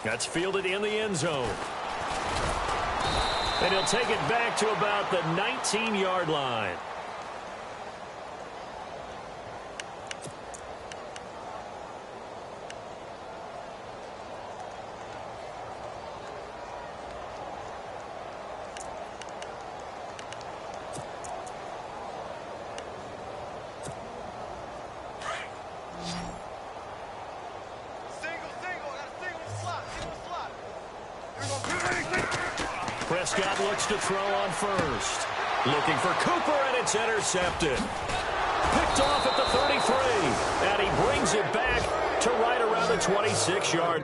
That's fielded in the end zone. And he'll take it back to about the 19-yard line. Prescott looks to throw on first. Looking for Cooper, and it's intercepted. Picked off at the 33, and he brings it back to right around the 26-yard.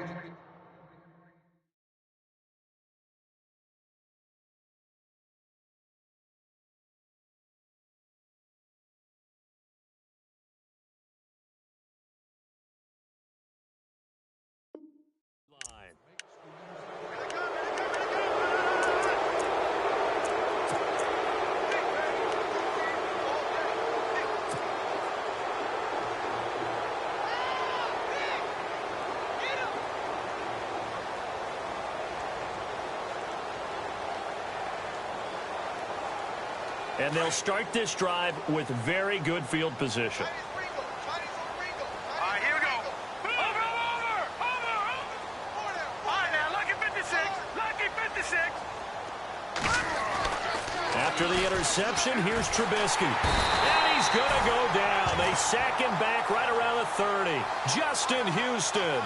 And they'll start this drive with very good field position. All right, here we go. Over. All right, now, lucky 56. Lucky 56. After the interception, here's Trubisky. And he's going to go down. They sack him back right around the 30. Justin Houston.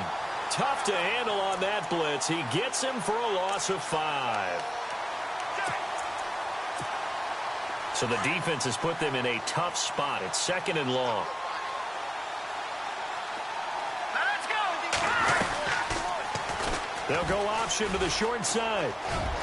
Tough to handle on that blitz. He gets him for a loss of 5. So the defense has put them in a tough spot. It's 2nd and long. Let's go. They'll go option to the short side.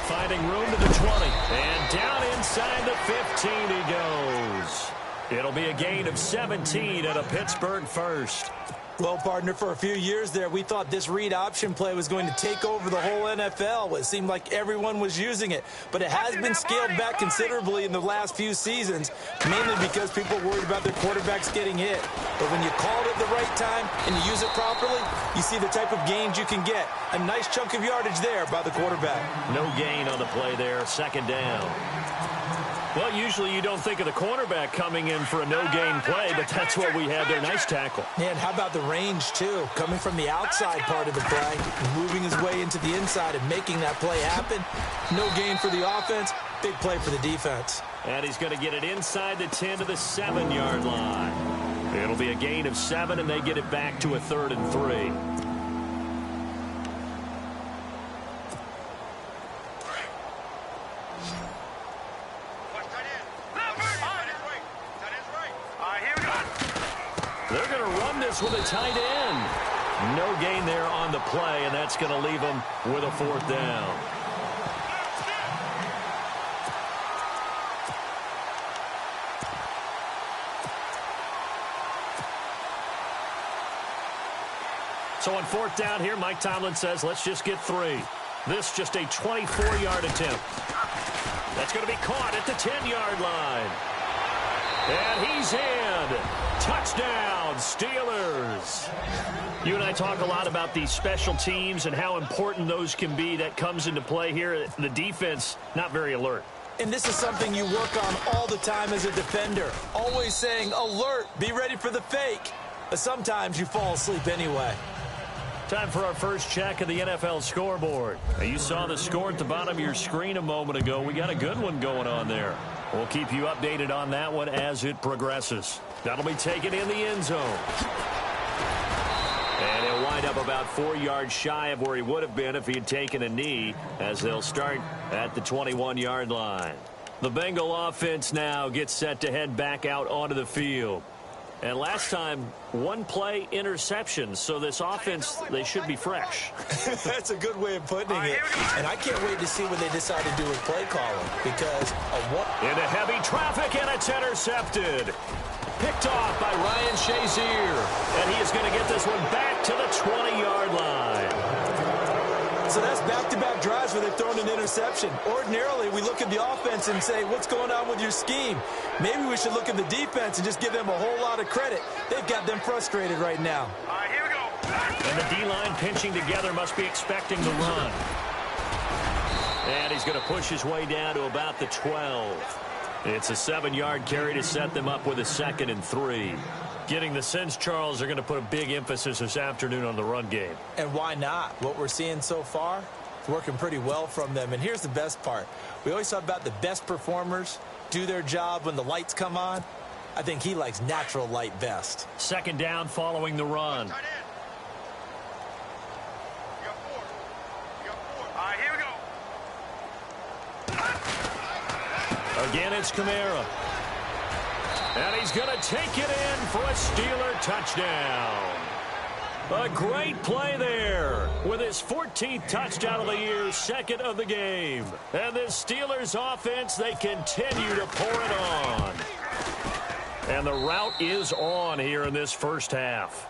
Finding room to the 20. And down inside the 15 he goes. It'll be a gain of 17 and a Pittsburgh first. Well, partner, for a few years there, we thought this read option play was going to take over the whole NFL. It seemed like everyone was using it, but it has been scaled back considerably in the last few seasons, mainly because people are worried about their quarterbacks getting hit. But when you call it at the right time and you use it properly, you see the type of gains you can get. A nice chunk of yardage there by the quarterback. No gain on the play there, 2nd down. Well, usually you don't think of the cornerback coming in for a no-gain play, but that's what we had there. Nice tackle. And how about the range, too? Coming from the outside part of the play, moving his way into the inside and making that play happen. No gain for the offense, big play for the defense. And he's going to get it inside the 10 to the 7-yard line. It'll be a gain of 7, and they get it back to a 3rd and 3. They're going to run this with a tight end. No gain there on the play, and that's going to leave them with a 4th down. So on 4th down here, Mike Tomlin says, let's just get 3. This just a 24-yard attempt. That's going to be caught at the 10-yard line. And he's in. Touchdown, Steelers. You and I talk a lot about these special teams and how important those can be. That comes into play here. The defense, not very alert. And this is something you work on all the time as a defender. Always saying, alert, be ready for the fake. But sometimes you fall asleep anyway. Time for our first check of the NFL scoreboard. Now, you saw the score at the bottom of your screen a moment ago. We got a good one going on there. We'll keep you updated on that one as it progresses. That'll be taken in the end zone. And he'll wind up about 4 yards shy of where he would have been if he had taken a knee, as they'll start at the 21-yard line. The Bengal offense now gets set to head back out onto the field. And last time, 1 play interception. So this offense, they should be fresh. That's a good way of putting it. And I can't wait to see what they decide to do with play calling. Because into heavy traffic, and it's intercepted. Picked off by Ryan Shazier. And he is going to get this one back to the 20-yard line. So that's back-to-back drives where they've thrown an interception. Ordinarily, we look at the offense and say, what's going on with your scheme? Maybe we should look at the defense and just give them a whole lot of credit. They've got them frustrated right now. All right, here we go. And the D-line pinching together must be expecting the run. And he's going to push his way down to about the 12. It's a 7-yard carry to set them up with a 2nd and 3. Getting the sense, Charles, they're going to put a big emphasis this afternoon on the run game. And why not? What we're seeing so far, it's working pretty well from them. And here's the best part. We always talk about the best performers do their job when the lights come on. I think he likes natural light best. 2nd down following the run. Here we go. Again, it's Kamara. And he's going to take it in for a Steeler touchdown. A great play there with his 14th touchdown of the year, 2nd of the game. And the Steelers offense, they continue to pour it on. And the route is on here in this first half.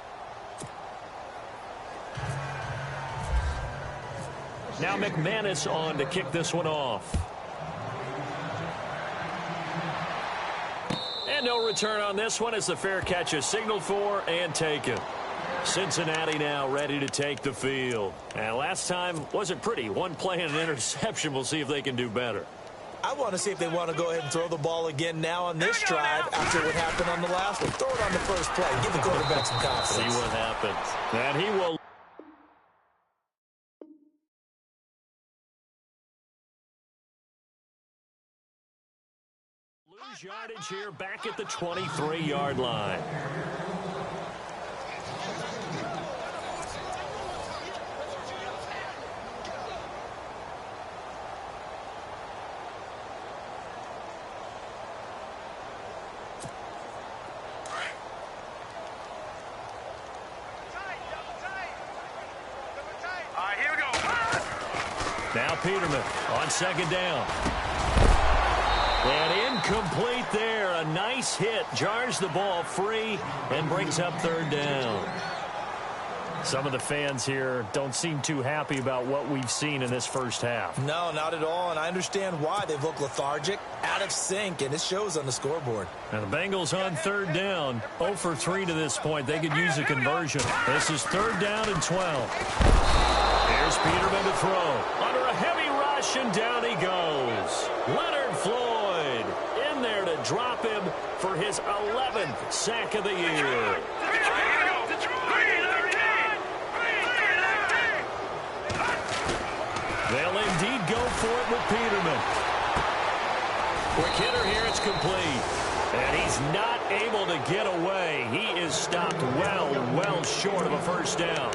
Now McManus on to kick this one off. And no return on this one as the fair catch is signaled for and taken. Cincinnati now ready to take the field. And last time wasn't pretty. One play and an interception. We'll see if they can do better. I want to see if they want to go ahead and throw the ball again now on this drive after what happened on the last one. Throw it on the first play. Give the quarterback some confidence. See what happens. And he will. Lose yardage here back at the 23-yard line. Here we go. Now Peterman on 2nd down. And incomplete there. A nice hit. Jars the ball free and brings up 3rd down. Some of the fans here don't seem too happy about what we've seen in this first half. No, not at all, and I understand why. They look lethargic, out of sync, and it shows on the scoreboard. And the Bengals on 3rd down. 0 for 3 to this point. They could use a conversion. This is 3rd down and 12. Here's Peterman to throw. Under a heavy rush, and down he goes. Leonard Floyd in there to drop him for his 11th sack of the year. They'll indeed go for it with Peterman. Quick hitter here, it's complete. And he's not able to get away. He is stopped well short of a 1st down.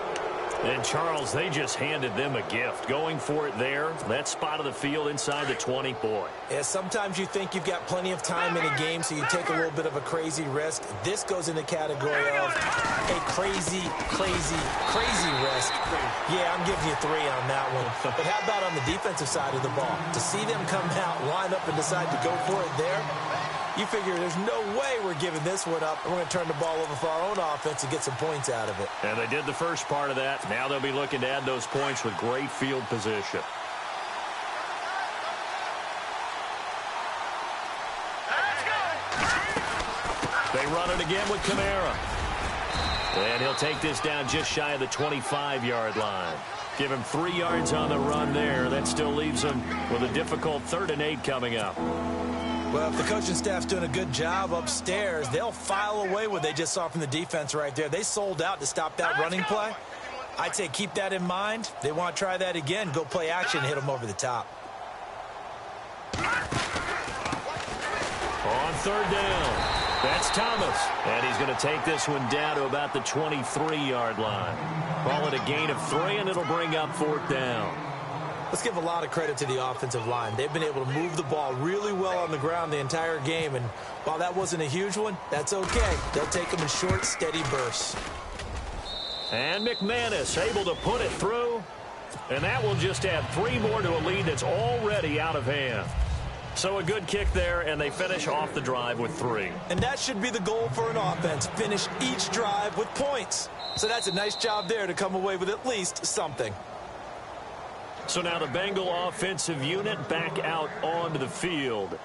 And, Charles, they just handed them a gift. Going for it there, that spot of the field inside the 20, boy. Yeah, sometimes you think you've got plenty of time in a game, so you take a little bit of a crazy risk. This goes in the category of a crazy risk. Yeah, I'm giving you 3 on that one. But how about on the defensive side of the ball? To see them come out, line up, and decide to go for it there, you figure there's no way we're giving this one up. We're going to turn the ball over for our own offense and get some points out of it. And they did the first part of that. Now they'll be looking to add those points with great field position. They run it again with Kamara. And he'll take this down just shy of the 25-yard line. Give him 3 yards on the run there. That still leaves him with a difficult 3rd and 8 coming up. Well, if the coaching staff's doing a good job upstairs, they'll file away what they just saw from the defense right there. They sold out to stop that running play. I'd say keep that in mind. They want to try that again. Go play action and hit them over the top. On 3rd down, that's Thomas. And he's going to take this one down to about the 23-yard line. Call it a gain of 3, and it'll bring up 4th down. Let's give a lot of credit to the offensive line. They've been able to move the ball really well on the ground the entire game, and while that wasn't a huge one, that's okay. They'll take them in short, steady bursts. And McManus able to put it through, and that will just add 3 more to a lead that's already out of hand. So a good kick there, and they finish off the drive with 3. And that should be the goal for an offense, finish each drive with points. So that's a nice job there to come away with at least something. So now the Bengal offensive unit back out onto the field.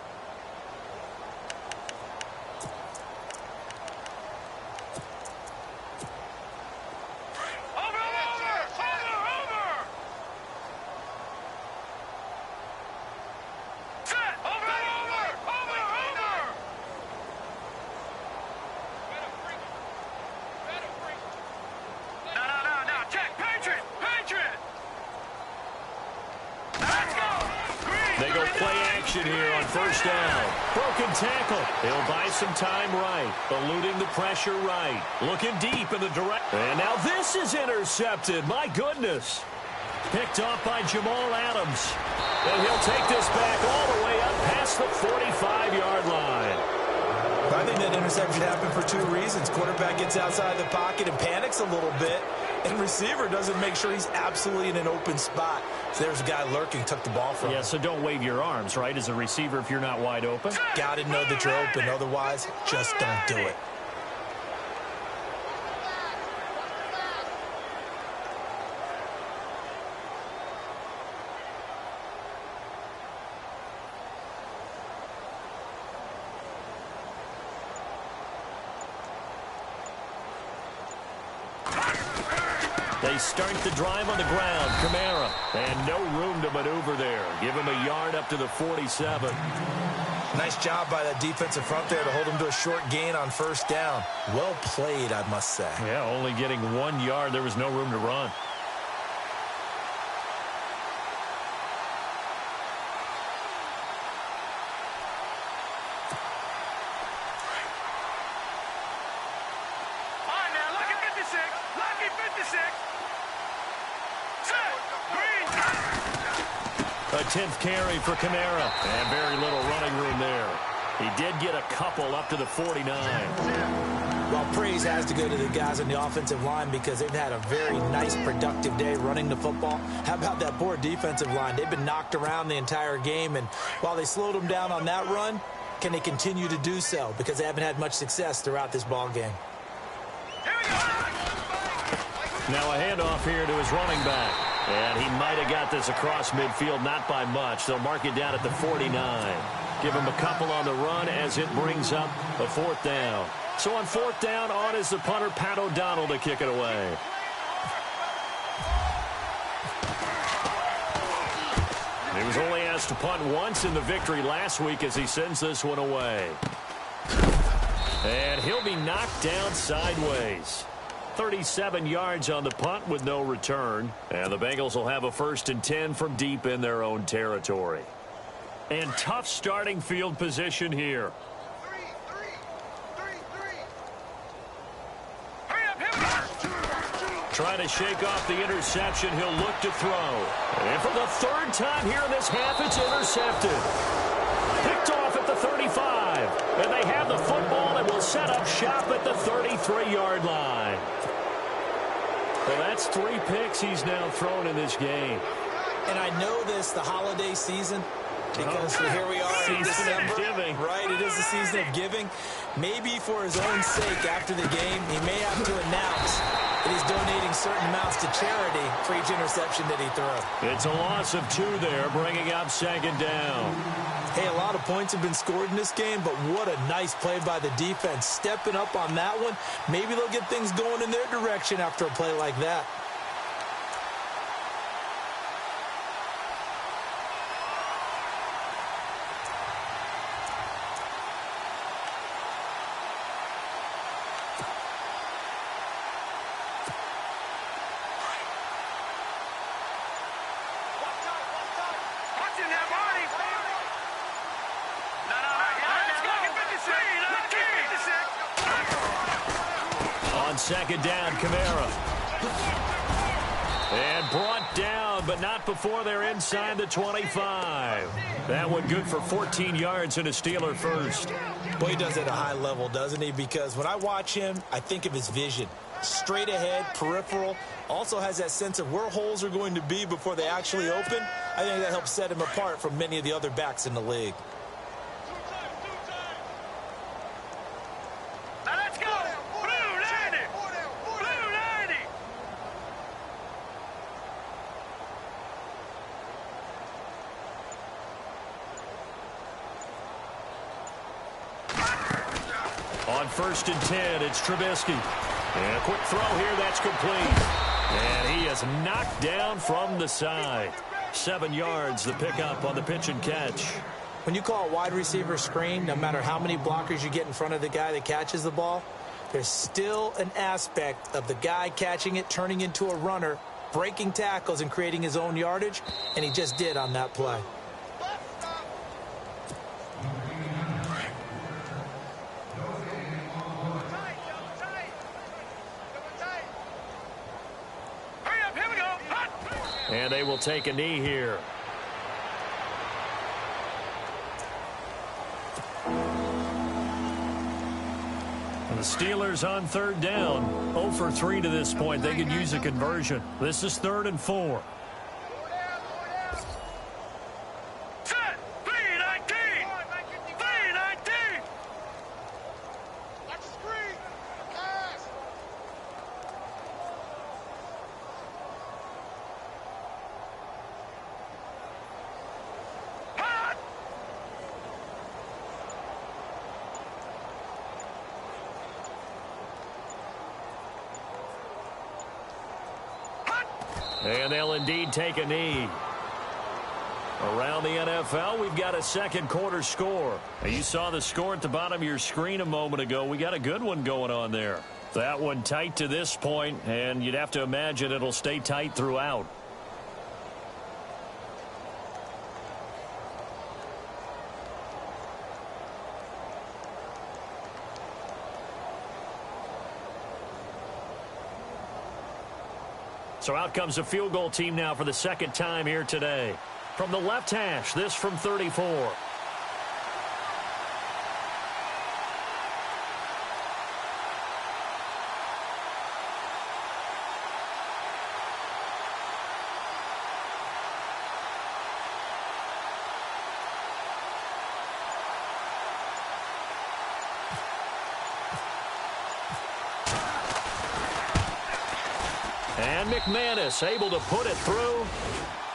action here on first down. Broken tackle. He'll buy some time right. Eluding the pressure right. Looking deep in the direct. And now this is intercepted. My goodness. Picked off by Jamal Adams. And he'll take this back all the way up past the 45-yard line. I think that interception happened for two reasons. Quarterback gets outside the pocket and panics a little bit, and receiver doesn't make sure he's absolutely in an open spot. So there's a guy lurking, took the ball from him. Yeah, so don't wave your arms, right, as a receiver if you're not wide open. Got to know that you're open. Otherwise, just don't do it. They start the drive on the ground. Kamara. And no room to maneuver there. Give him a yard up to the 47. Nice job by that defensive front there to hold him to a short gain on first down. Well played, I must say. Yeah, only getting 1 yard. There was no room to run. A 10th carry for Kamara. And very little running room there. He did get a couple up to the 49. Well, praise has to go to the guys on the offensive line because they've had a very nice, productive day running the football. How about that poor defensive line? They've been knocked around the entire game, and while they slowed them down on that run, can they continue to do so? Because they haven't had much success throughout this ball game. Now a handoff here to his running back. And he might have got this across midfield, not by much. They'll mark it down at the 49. Give him a couple on the run as it brings up a fourth down. So on fourth down, on is the punter, Pat O'Donnell, to kick it away. He was only asked to punt once in the victory last week as he sends this one away. And he'll be knocked down sideways. 37 yards on the punt with no return. And the Bengals will have a 1st and 10 from deep in their own territory. And tough starting field position here. Trying to shake off the interception. He'll look to throw. And for the 3rd time here in this half, it's intercepted. Picked off at the 35. And they have the football and will set up shop at the 33-yard line. Well, that's 3 picks he's now thrown in this game. And I know this, the holiday season, because here we are in December. Giving. Right, it is the season of giving. Maybe for his own sake after the game, he may have to announce that he's donating certain amounts to charity for each interception that he throws. It's a loss of 2 there, bringing up 2nd down. Hey, a lot of points have been scored in this game, but what a nice play by the defense. Stepping up on that one, maybe they'll get things going in their direction after a play like that. On 2nd down, Kamara. And brought down, but not before they're inside the 25. That one good for 14 yards and a Steeler first. Well, he does it at a high level, doesn't he? Because when I watch him, I think of his vision. Straight ahead, peripheral. Also has that sense of where holes are going to be before they actually open. I think that helps set him apart from many of the other backs in the league. On 1st and 10, it's Trubisky. And a quick throw here, that's complete. And he is knocked down from the side. 7 yards, the pickup on the pitch and catch. When you call a wide receiver screen, no matter how many blockers you get in front of the guy that catches the ball, there's still an aspect of the guy catching it, turning into a runner, breaking tackles and creating his own yardage, and he just did on that play. And they will take a knee here. And the Steelers on third down. 0 for 3 to this point. They could use a conversion. This is 3rd and 4. And they'll indeed take a knee. Around the NFL, we've got a second quarter score. You saw the score at the bottom of your screen a moment ago. We got a good one going on there. That one tight to this point, and you'd have to imagine it'll stay tight throughout. So out comes a field goal team now for the second time here today. From the left hash, this from 34. And McManus able to put it through.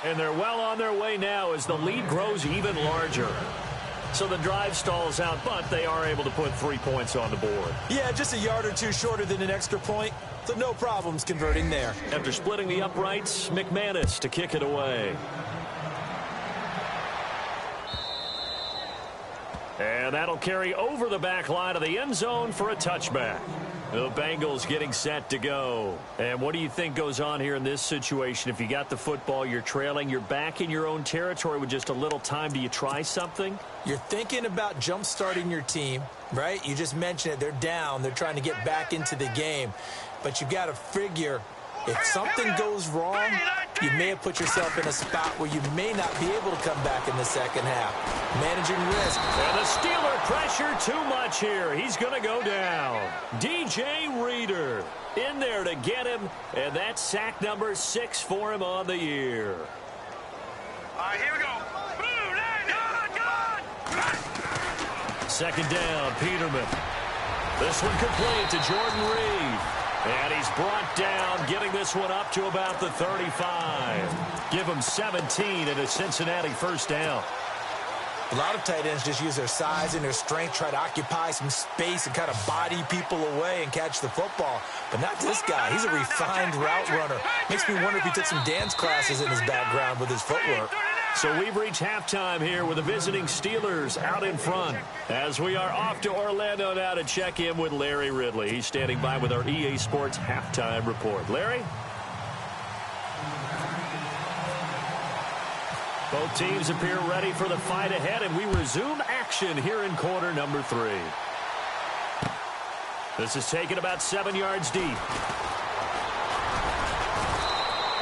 And they're well on their way now as the lead grows even larger. So the drive stalls out, but they are able to put 3 points on the board. Yeah, just a yard or two shorter than an extra point. So no problems converting there. After splitting the uprights, McManus to kick it away. And that'll carry over the back line of the end zone for a touchback. The Bengals getting set to go. And what do you think goes on here in this situation? If you got the football, you're trailing, you're back in your own territory with just a little time. Do you try something? You're thinking about jump-starting your team, right? You just mentioned it. They're down. They're trying to get back into the game. But you got to figure if something goes wrong, you may have put yourself in a spot where you may not be able to come back in the second half. Managing risk. And the Steeler pressure too much here. He's going to go down. DJ Reader in there to get him, and that's sack number 6 for him on the year. All right, here we go. Second down, Peterman. This one complete to Jordan Reed. And he's brought down, getting this one up to about the 35. Give him 17 and a Cincinnati first down. A lot of tight ends just use their size and their strength, try to occupy some space and kind of body people away and catch the football. But not this guy. He's a refined route runner. Makes me wonder if he took some dance classes in his background with his footwork. So we've reached halftime here with the visiting Steelers out in front. As we are off to Orlando now to check in with Larry Ridley. He's standing by with our EA Sports halftime report. Larry? Both teams appear ready for the fight ahead, and we resume action here in quarter number 3. This is taken about 7 yards deep.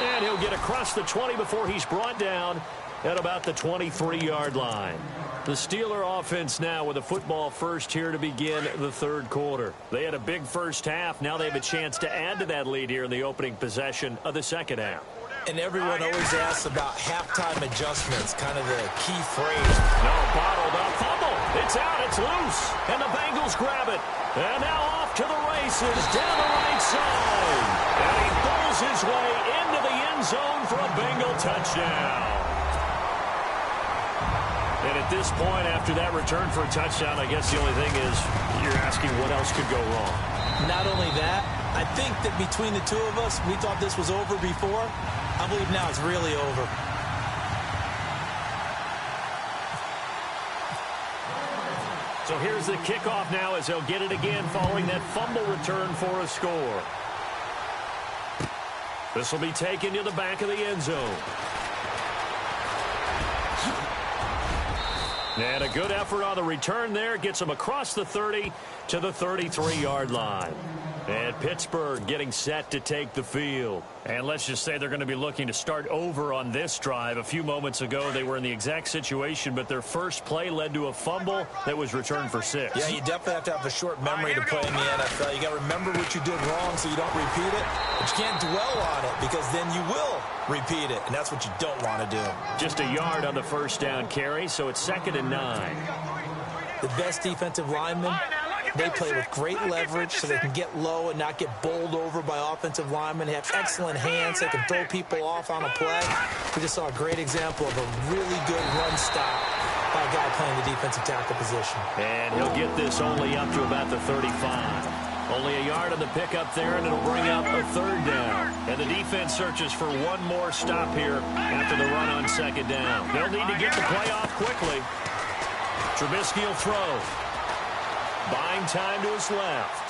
And he'll get across the 20 before he's brought down at about the 23-yard line. The Steeler offense now with a football first here to begin the third quarter. They had a big first half. Now they have a chance to add to that lead here in the opening possession of the second half. And everyone always asks about halftime adjustments, kind of the key phrase. No, bottled up fumble. It's out, it's loose. And the Bengals grab it. And now off to the races down the right side. And he pulls his way into the end zone for a Bengal touchdown. And at this point, after that return for a touchdown, I guess the only thing is you're asking what else could go wrong. Not only that, I think that between the two of us, we thought this was over before. I believe now it's really over. So here's the kickoff now as they'll get it again following that fumble return for a score. This will be taken to the back of the end zone. And a good effort on the return there. Gets him across the 30 to the 33-yard line. And Pittsburgh getting set to take the field. And let's just say they're going to be looking to start over on this drive. A few moments ago, they were in the exact situation, but their first play led to a fumble that was returned for 6. Yeah, you definitely have to have a short memory to play in the NFL. You got to remember what you did wrong so you don't repeat it, but you can't dwell on it because then you will repeat it, and that's what you don't want to do. Just a yard on the first down carry, so it's 2nd and 9. The best defensive linemen, they play with great leverage so they can get low and not get bowled over by offensive linemen. They have excellent hands. They can throw people off on a play. We just saw a great example of a really good run stop by a guy playing the defensive tackle position. And he'll get this only up to about the 35. Only a yard on the pickup there, and it'll bring up a 3rd down. And the defense searches for one more stop here after the run on 2nd down. They'll need to get the play off quickly. Trubisky will throw. Buying time to his left.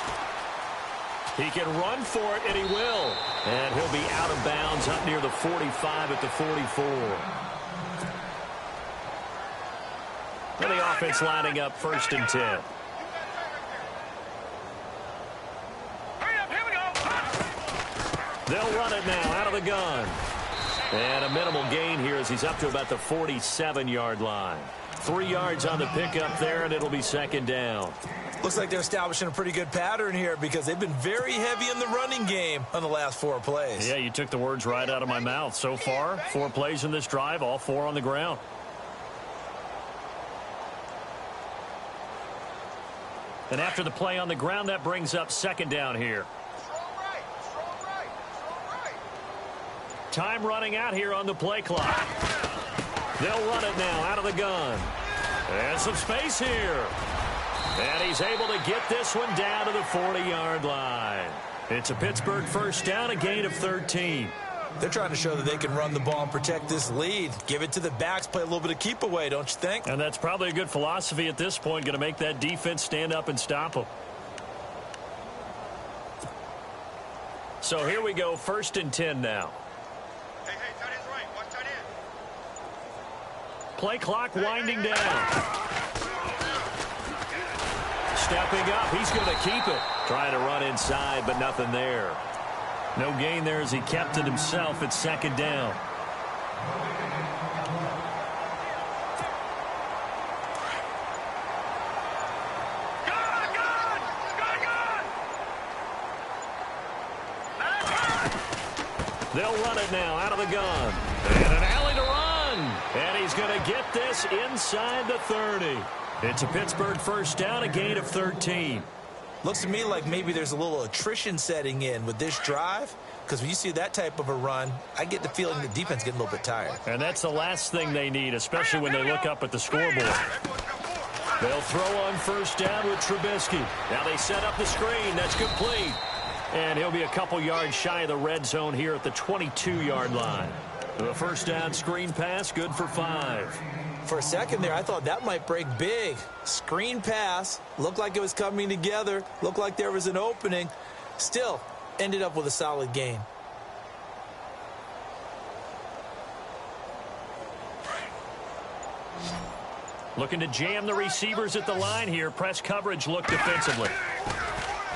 He can run for it, and he will. And he'll be out of bounds up near the 45 at the 44. And the offense lining up 1st and 10. They'll run it now out of the gun. And a minimal gain here as he's up to about the 47-yard line. 3 yards on the pickup there, and it'll be 2nd down. Looks like they're establishing a pretty good pattern here because they've been very heavy in the running game on the last 4 plays. Yeah, you took the words right out of my mouth. So far, 4 plays in this drive, all 4 on the ground. And after the play on the ground, that brings up 2nd down here. Time running out here on the play clock. They'll run it now out of the gun. And some space here. And he's able to get this one down to the 40-yard line. It's a Pittsburgh 1st down, a gain of 13. They're trying to show that they can run the ball and protect this lead. Give it to the backs, play a little bit of keep away, don't you think? And that's probably a good philosophy at this point, going to make that defense stand up and stop them. So here we go, 1st and 10 now. Hey, tight end's right. Watch tight end. Play clock winding down. Stepping up, he's going to keep it. Trying to run inside, but nothing there. No gain there as he kept it himself at 2nd down. They'll run it now out of the gun. And an alley to run. And he's going to get this inside the 30. It's a Pittsburgh 1st down, a gain of 13. Looks to me like maybe there's a little attrition setting in with this drive, because when you see that type of a run, I get the feeling the defense getting a little bit tired. And that's the last thing they need, especially when they look up at the scoreboard. They'll throw on 1st down with Trubisky. Now they set up the screen. That's complete. And he'll be a couple yards shy of the red zone here at the 22-yard line. The 1st down screen pass, good for 5. For a second there, I thought that might break big. Screen pass, looked like it was coming together, looked like there was an opening. Still, ended up with a solid gain. Looking to jam the receivers at the line here. Press coverage look defensively.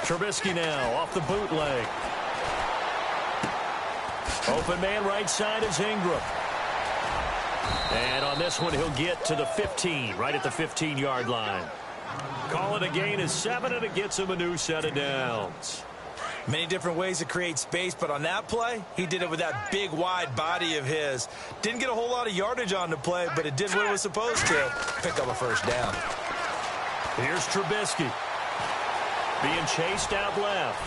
Trubisky now off the bootleg. Open man right side is Ingram. And on this one, he'll get to the 15, right at the 15-yard line. Call it a gain of 7, and it gets him a new set of downs. Many different ways to create space, but on that play, he did it with that big, wide body of his. Didn't get a whole lot of yardage on the play, but it did what it was supposed to. Pick up a 1st down. Here's Trubisky. Being chased out left.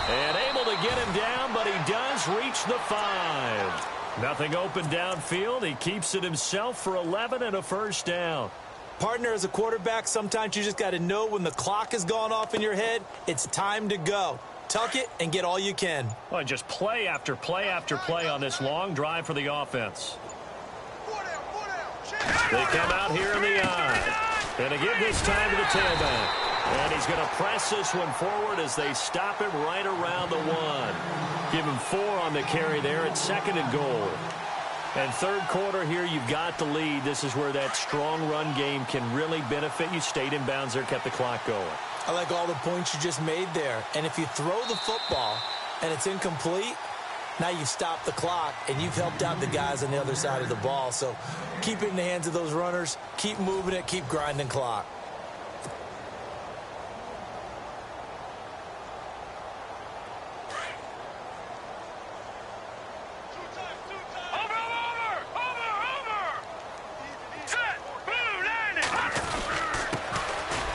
And able to get him down, but he does reach the 5. Nothing open downfield. He keeps it himself for 11 and a 1st down. Partner, as a quarterback, sometimes you just got to know when the clock has gone off in your head, it's time to go. Tuck it and get all you can. Well, just play after play after play on this long drive for the offense. They come out here in the eye. And to give this time to the tailback. And he's going to press this one forward as they stop him right around the 1. Give him 4 on the carry there at 2nd and goal. And 3rd quarter here, you've got the lead. This is where that strong run game can really benefit you. Stayed in bounds there, kept the clock going. I like all the points you just made there. And if you throw the football and it's incomplete, now you've stopped the clock and you've helped out the guys on the other side of the ball. So keep it in the hands of those runners. Keep moving it. Keep grinding clock.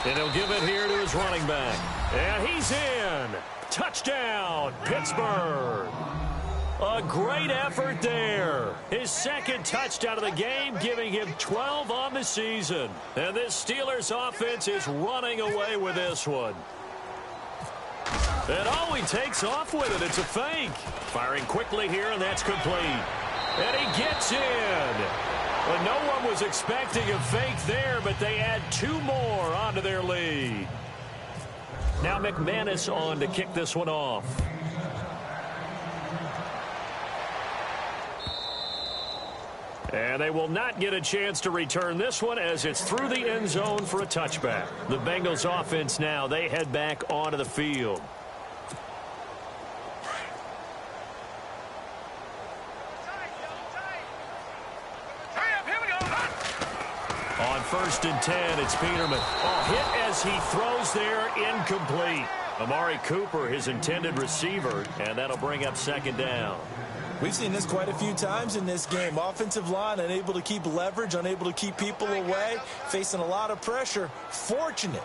And he'll give it here to his running back. And he's in. Touchdown, Pittsburgh. A great effort there. His second touchdown of the game, giving him 12 on the season. And this Steelers offense is running away with this one. And oh, he takes off with it. It's a fake. Firing quickly here, and that's complete. And he gets in. Well, no one was expecting a fake there, but they add 2 more onto their lead. Now McManus on to kick this one off. And they will not get a chance to return this one as it's through the end zone for a touchback. The Bengals offense now, they head back onto the field. On 1st and 10, it's Peterman. Oh, hit as he throws there, incomplete. Amari Cooper, his intended receiver, and that'll bring up 2nd down. We've seen this quite a few times in this game. Offensive line unable to keep leverage, unable to keep people away, facing a lot of pressure. Fortunate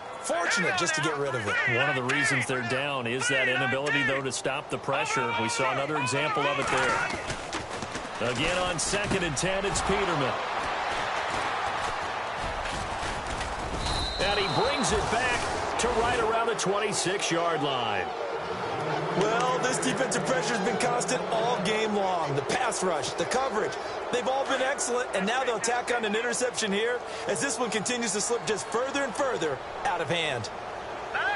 just to get rid of it. One of the reasons they're down is that inability, though, to stop the pressure. We saw another example of it there. Again on 2nd and 10, it's Peterman. And he brings it back to right around the 26-yard line. Well, this defensive pressure has been constant all game long. The pass rush, the coverage, they've all been excellent, and now they'll tack on an interception here as this one continues to slip just further and further out of hand. Now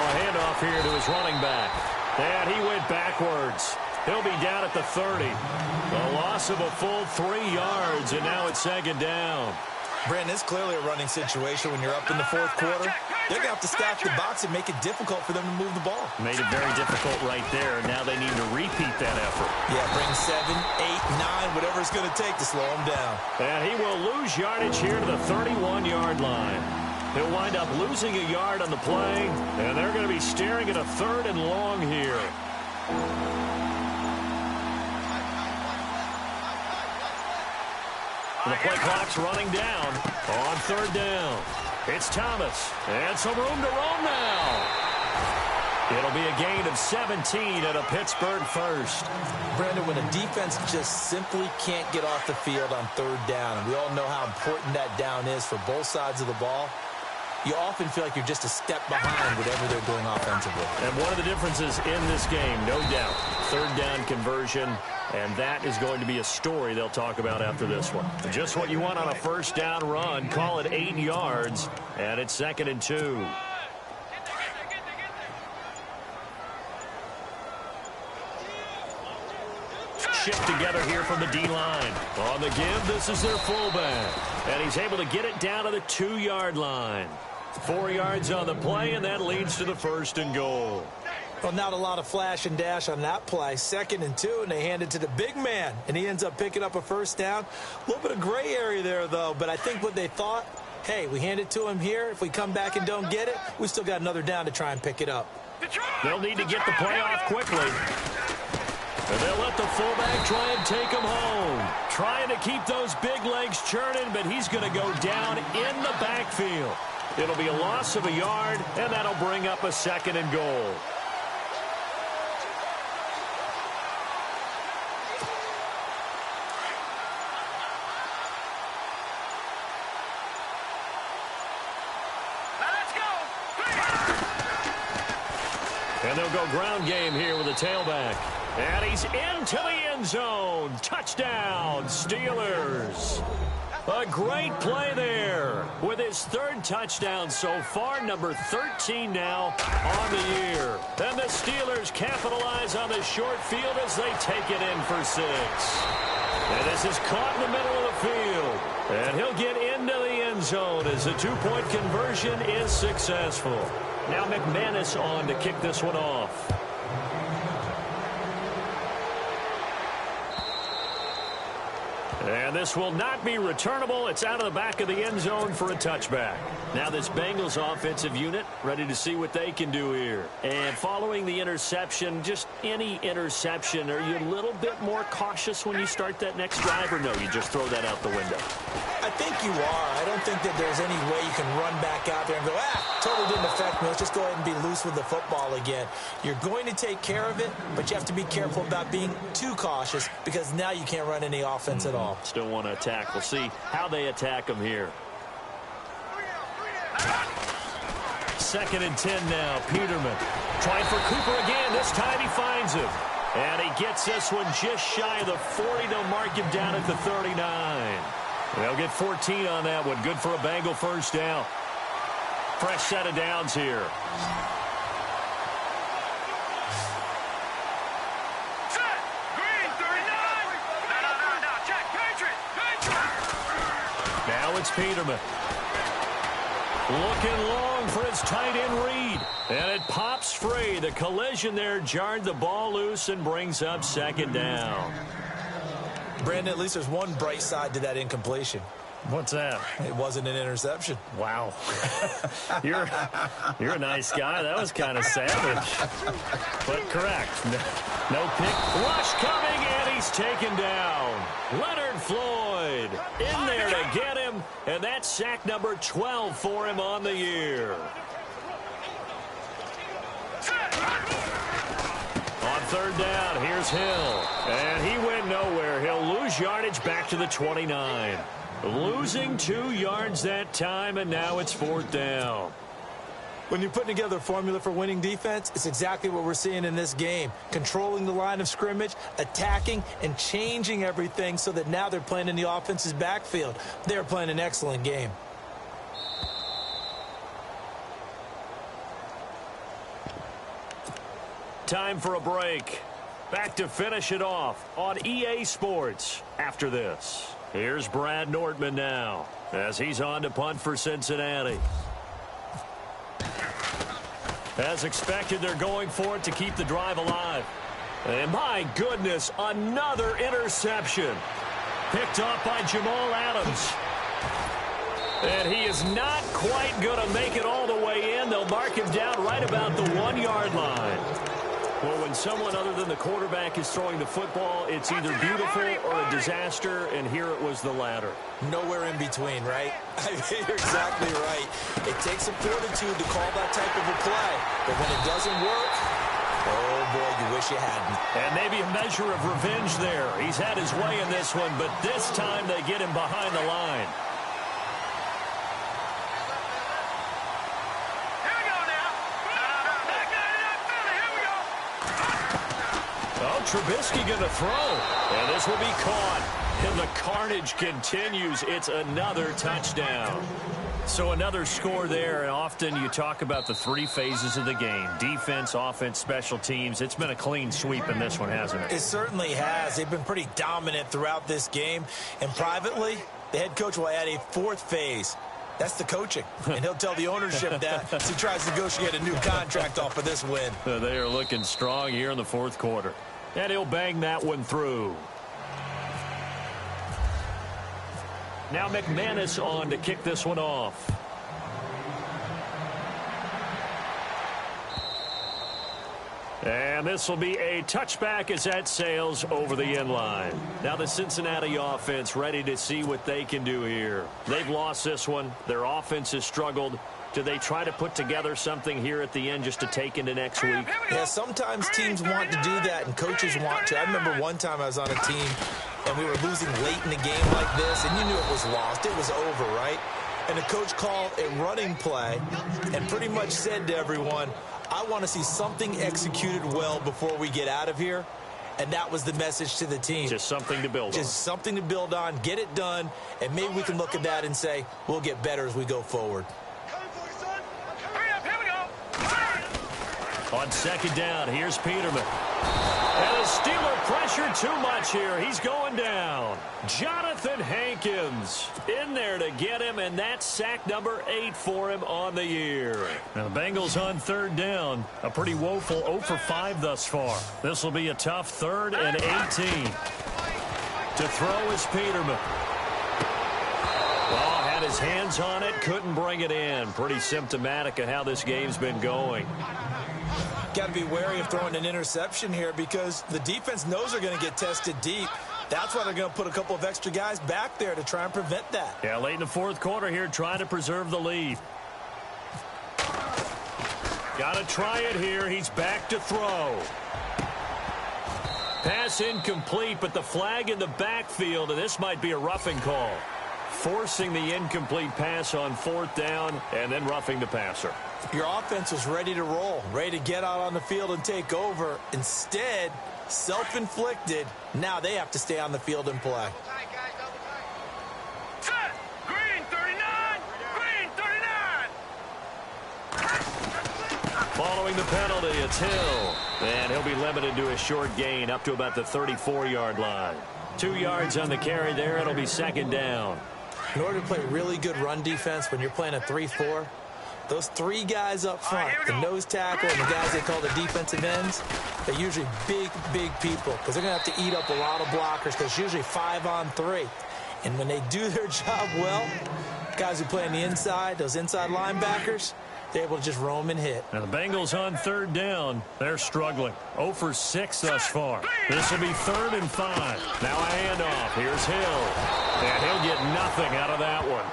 a handoff here to his running back. And he went backwards. He'll be down at the 30. A loss of a full 3 yards, and now it's 2nd down. Brandon, it's clearly a running situation when you're up in the 4th quarter. They're going to have to stack the box and make it difficult for them to move the ball. Made it very difficult right there. Now they need to repeat that effort. Yeah, bring 7, 8, 9, whatever it's going to take to slow them down. And he will lose yardage here to the 31-yard line. He'll wind up losing a yard on the play, and they're going to be staring at a 3rd and long here. The play clock's running down on 3rd down. It's Thomas, and some room to roam now. It'll be a gain of 17 and a Pittsburgh first. Brandon, when a defense just simply can't get off the field on 3rd down, and we all know how important that down is for both sides of the ball, you often feel like you're just a step behind whatever they're doing offensively. And one of the differences in this game, no doubt, 3rd down conversion, and that is going to be a story they'll talk about after this one. Just what you want on a 1st down run. Call it 8 yards, and it's 2nd and 2. Shift together here from the D-line. On the give, this is their fullback. And he's able to get it down to the 2-yard line. 4 yards on the play, and that leads to the 1st and goal. Well, not a lot of flash and dash on that play. 2nd and 2, and they hand it to the big man, and he ends up picking up a 1st down. A little bit of gray area there, though, but I think what they thought, hey, we hand it to him here. If we come back and don't get it, we still got another down to try and pick it up. They'll need to get the play off quickly. And they'll let the fullback try and take him home. Trying to keep those big legs churning, but he's going to go down in the backfield. It'll be a loss of a yard, and that'll bring up a 2nd and goal. And they'll go ground game here with a tailback. And he's into the end zone. Touchdown, Steelers. A great play there with his 3rd touchdown so far, number 13 now on the year. And the Steelers capitalize on the short field as they take it in for 6. And this is caught in the middle of the field. And he'll get into the end end zone as a two-point conversion is successful. Now McManus on to kick this one off. And this will not be returnable. It's out of the back of the end zone for a touchback. Now this Bengals offensive unit ready to see what they can do here. And following the interception, just any interception, are you a little bit more cautious when you start that next drive, or no, you just throw that out the window? I think you are. I don't think that there's any way you can run back out there and go, totally didn't affect me. Let's just go ahead and be loose with the football again. You're going to take care of it, but you have to be careful about being too cautious because now you can't run any offense at all. Still want to attack. We'll see how they attack them here. 2nd and 10 now. Peterman trying for Cooper again. This time he finds him. And he gets this one just shy of the 40. They'll mark him down at the 39. They'll get 14 on that one. Good for a Bengal first down. Fresh set of downs here. Now it's Peterman. Looking long for his tight end read. And it pops free. The collision there jarred the ball loose and brings up 2nd down. Brandon, at least there's one bright side to that incompletion. What's that? It wasn't an interception. Wow. You're a nice guy. That was kind of savage. But correct. No pick. Rush coming, and he's taken down. Leonard Floyd in there to get him, and that's sack number 12 for him on the year. On 3rd down, here's Hill. And he went nowhere. He'll lose yardage back to the 29. Losing 2 yards that time, and now it's 4th down. When you're putting together a formula for winning defense, it's exactly what we're seeing in this game. Controlling the line of scrimmage, attacking, and changing everything so that now they're playing in the offense's backfield. They're playing an excellent game. Time for a break. Back to finish it off on EA Sports after this. Here's Brad Nortman now as he's on to punt for Cincinnati. As expected, they're going for it to keep the drive alive. And my goodness, another interception. Picked off by Jamal Adams. And he is not quite going to make it all the way in. They'll mark him down right about the 1-yard line. Well, when someone other than the quarterback is throwing the football, it's either beautiful or a disaster, and here it was the latter. Nowhere in between, right? You're exactly right. It takes a fortitude to call that type of a play, but when it doesn't work, oh boy, you wish you hadn't. And maybe a measure of revenge there. He's had his way in this one, but this time they get him behind the line. Trubisky going to throw, and this will be caught, and the carnage continues. It's another touchdown. So another score there, and often you talk about the 3 phases of the game: defense, offense, special teams. It's been a clean sweep in this one, hasn't it? It certainly has. They've been pretty dominant throughout this game, and privately, the head coach will add a 4th phase. That's the coaching, and he'll tell the ownership that as he tries to negotiate a new contract off of this win. They are looking strong here in the 4th quarter. And he'll bang that one through. Now McManus on to kick this one off. And this will be a touchback as that sails over the end line. Now the Cincinnati offense ready to see what they can do here. They've lost this one. Their offense has struggled. Do they try to put together something here at the end just to take into next week? Yeah, sometimes teams want to do that and coaches want to. I remember one time I was on a team and we were losing late in the game like this, and you knew it was lost. It was over, right? And the coach called a running play and pretty much said to everyone, I want to see something executed well before we get out of here. And that was the message to the team. Just something to build on. Just something to build on, get it done, and maybe we can look at that and say, we'll get better as we go forward. On second down, here's Peterman. And the Steeler pressure too much here. He's going down. Jonathan Hankins in there to get him, and that's sack number 8 for him on the year. Now the Bengals on third down. A pretty woeful 0 for 5 thus far. This will be a tough 3rd and 18. To throw is Peterman. Ball had his hands on it, couldn't bring it in. Pretty symptomatic of how this game's been going. Got to be wary of throwing an interception here because the defense knows they're going to get tested deep. That's why they're going to put a couple of extra guys back there to try and prevent that. Yeah, late in the 4th quarter here, trying to preserve the lead. Got to try it here. He's back to throw. Pass incomplete, but the flag in the backfield, and this might be a roughing call. Forcing the incomplete pass on 4th down and then roughing the passer. Your offense was ready to roll, ready to get out on the field and take over. Instead, self-inflicted. Now they have to stay on the field and play. Set. Green 39. Green 39. Following the penalty, it's Hill. And he'll be limited to a short gain up to about the 34-yard line. 2 yards on the carry there. It'll be second down. In order to play really good run defense when you're playing a 3-4, those 3 guys up front, the nose tackle and the guys they call the defensive ends, they're usually big people because they're going to have to eat up a lot of blockers because it's usually 5 on 3. And when they do their job well, guys who play on the inside, those inside linebackers, they're able to just roam and hit. Now the Bengals on third down. They're struggling. 0 for 6 thus far. This will be 3rd and 5. Now a handoff. Here's Hill. And he'll get nothing out of that one.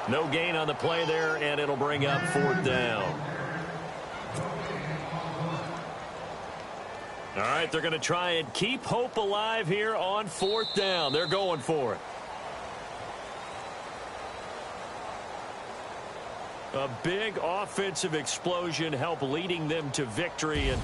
No gain on the play there, and it'll bring up 4th down. All right, they're going to try and keep hope alive here on 4th down. They're going for it. A big offensive explosion helped leading them to victory. And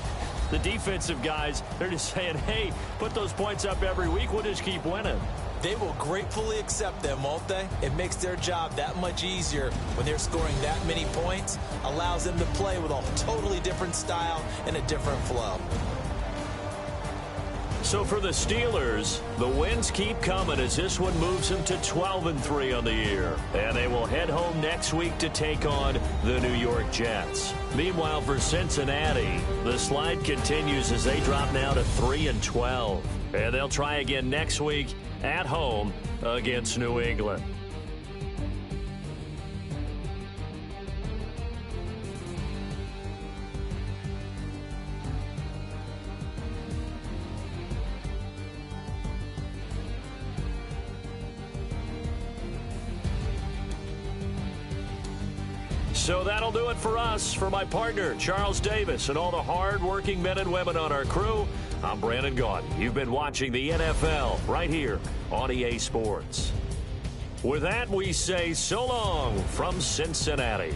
the defensive guys, they're just saying, hey, put those points up every week. We'll just keep winning. They will gratefully accept them, won't they? It makes their job that much easier when they're scoring that many points. Allows them to play with a totally different style and a different flow. So for the Steelers, the wins keep coming as this one moves them to 12-3 on the year. And they will head home next week to take on the New York Jets. Meanwhile, for Cincinnati, the slide continues as they drop now to 3-12. And they'll try again next week at home against New England. So that'll do it for us. For my partner, Charles Davis, and all the hard-working men and women on our crew, I'm Brandon Gaudin. You've been watching the NFL right here on EA Sports. With that, we say so long from Cincinnati.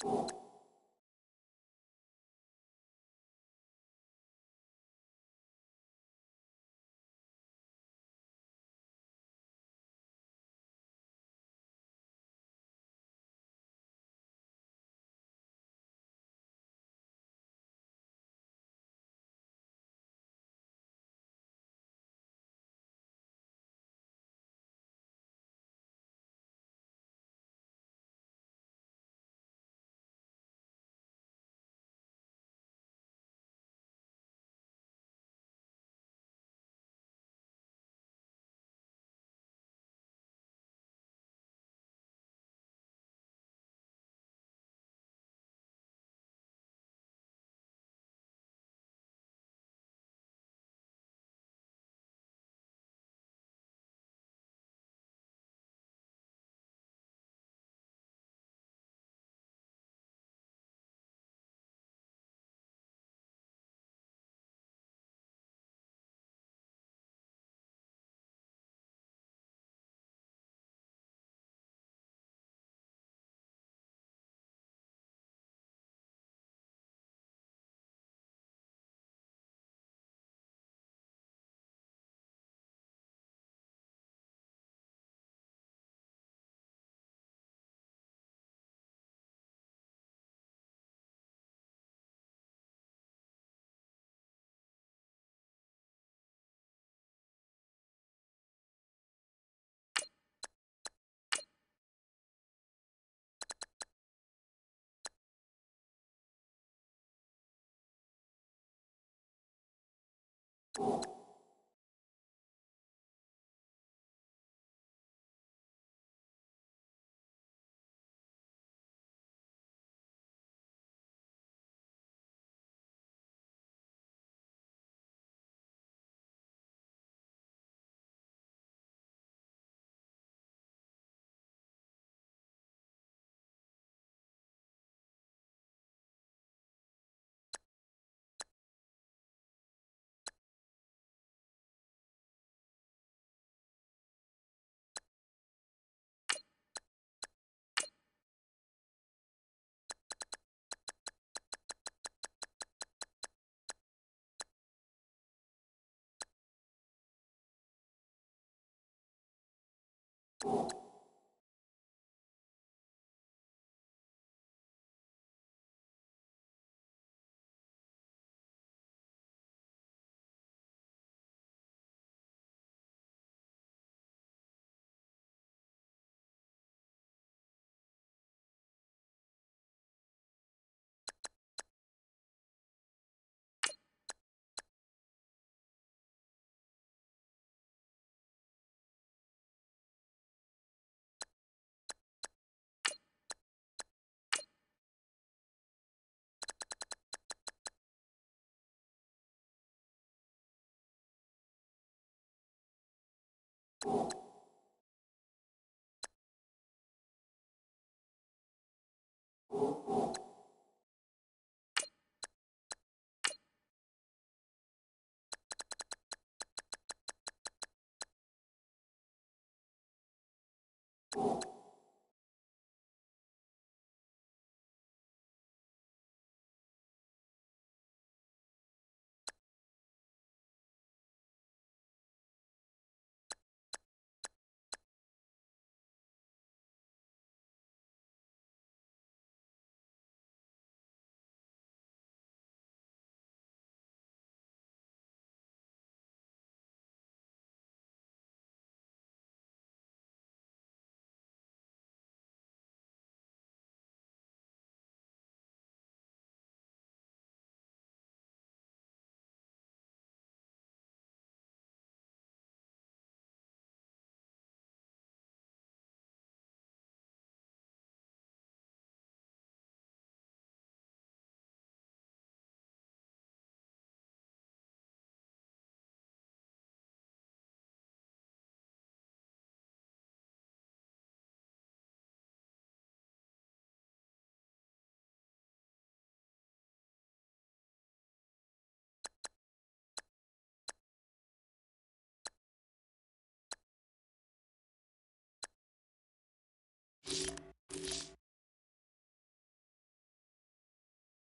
you